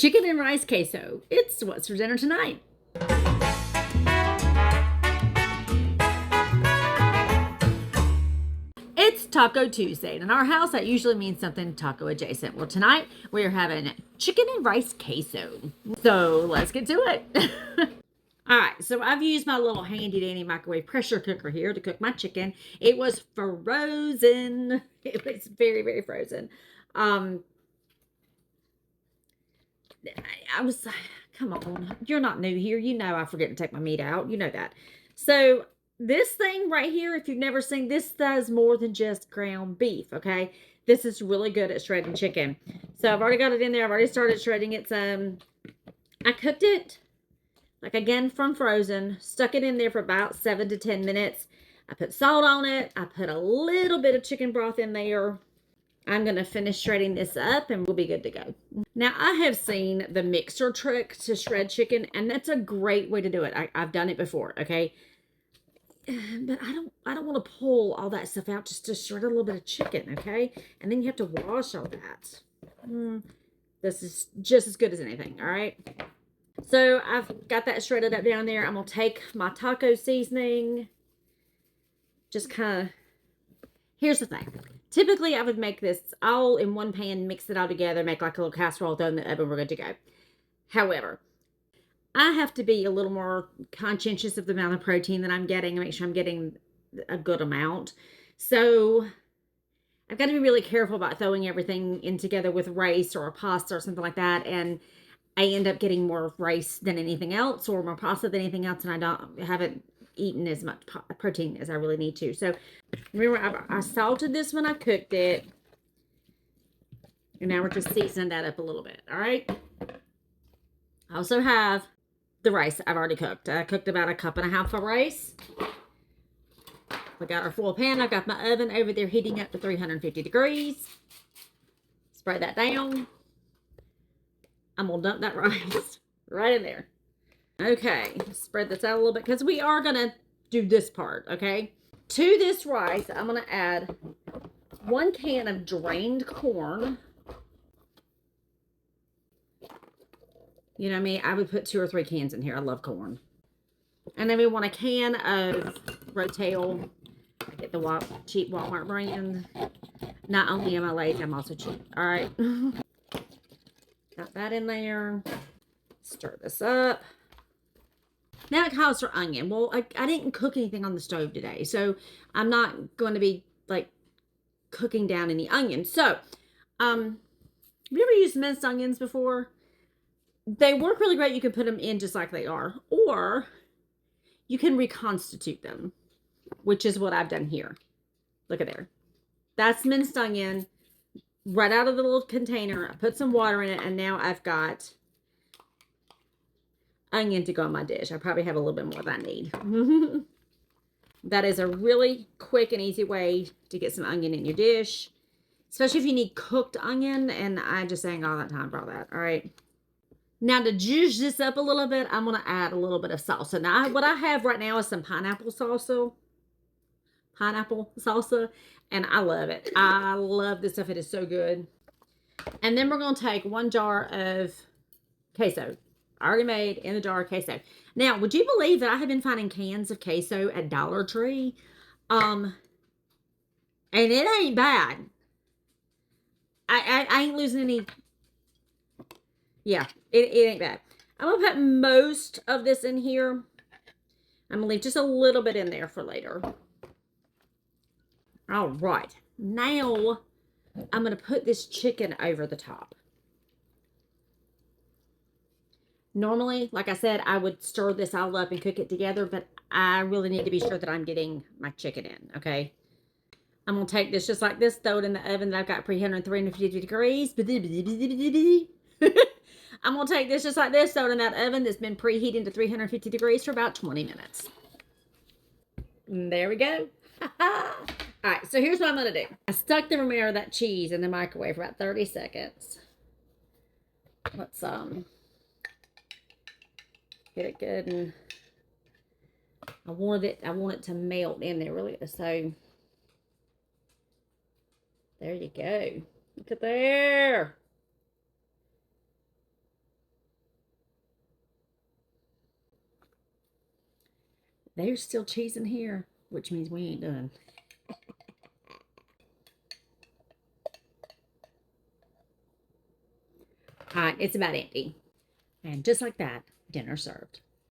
Chicken and rice queso. It's what's for dinner tonight. It's Taco Tuesday, and in our house, that usually means something taco adjacent. Well, tonight we are having chicken and rice queso. So let's get to it. All right, so I've used my little handy dandy microwave pressure cooker here to cook my chicken. It was frozen. It was very, very frozen. I was, come on, you're not new here. You know I forget to take my meat out. You know that. So this thing right here, if you've never seen, this does more than just ground beef, okay? This is really good at shredding chicken. So I've already got it in there. I've already started shredding it some. I cooked it, like again, from frozen. Stuck it in there for about 7 to 10 minutes. I put salt on it. I put a little bit of chicken broth in there. I'm going to finish shredding this up and we'll be good to go. Now, I have seen the mixer trick to shred chicken, and that's a great way to do it. I've done it before, okay? But I don't want to pull all that stuff out just to shred a little bit of chicken, okay? And then you have to wash all that. This is just as good as anything, all right? So I've got that shredded up down there. I'm going to take my taco seasoning. Just kind of, here's the thing. Typically, I would make this all in one pan, mix it all together, make like a little casserole, throw in the oven, we're good to go. However, I have to be a little more conscientious of the amount of protein that I'm getting and make sure I'm getting a good amount. So I've got to be really careful about throwing everything in together with rice or a pasta or something like that. And I end up getting more rice than anything else or more pasta than anything else. And I haven't eaten as much protein as I really need to. So remember, I salted this when I cooked it. And now we're just seasoning that up a little bit. All right. I also have the rice I've already cooked. I cooked about 1.5 cups of rice. We got our full pan. I've got my oven over there heating up to 350 degrees. Spray that down. I'm going to dump that rice right in there. Okay, spread this out a little bit because we are going to do this part, okay? To this rice, I'm going to add 1 can of drained corn. You know me, I would put 2 or 3 cans in here. I love corn. And then we want a can of Rotel. I get the cheap Walmart brand. Not only am I lazy, I'm also cheap. All right. Got that in there. Stir this up. Now it calls for onion. Well, I didn't cook anything on the stove today, so I'm not going to be like cooking down any onions. So, have you ever used minced onions before? They work really great. You can put them in just like they are, or you can reconstitute them, which is what I've done here. Look at there. That's minced onion right out of the little container. I put some water in it, and now I've got onion to go on my dish. I probably have a little bit more than I need. That is a really quick and easy way to get some onion in your dish, especially if you need cooked onion, and I just ain't got all that time for all that. All right. Now to juice this up a little bit, I'm going to add a little bit of salsa. Now what I have right now is some pineapple salsa, and I love it. I love this stuff. It is so good. And then we're going to take 1 jar of queso. Already made in the jar of queso. Now, would you believe that I have been finding cans of queso at Dollar Tree? And it ain't bad. I ain't losing any. Yeah, it ain't bad. I'm going to put most of this in here. I'm going to leave just a little bit in there for later. All right. Now, I'm going to put this chicken over the top. Normally, like I said, I would stir this all up and cook it together, but I really need to be sure that I'm getting my chicken in, okay? I'm going to take this just like this, throw it in the oven that I've got preheated 350 degrees. I'm going to take this just like this, throw it in that oven that's been preheated to 350 degrees for about 20 minutes. And there we go. All right, so here's what I'm going to do. I stuck the remainder of that cheese in the microwave for about 30 seconds. Let's, get it good, and I want it to melt in there really. So there you go. Look at there. There's still cheese in here, which means we ain't done. All right, it's about empty. And just like that, dinner served.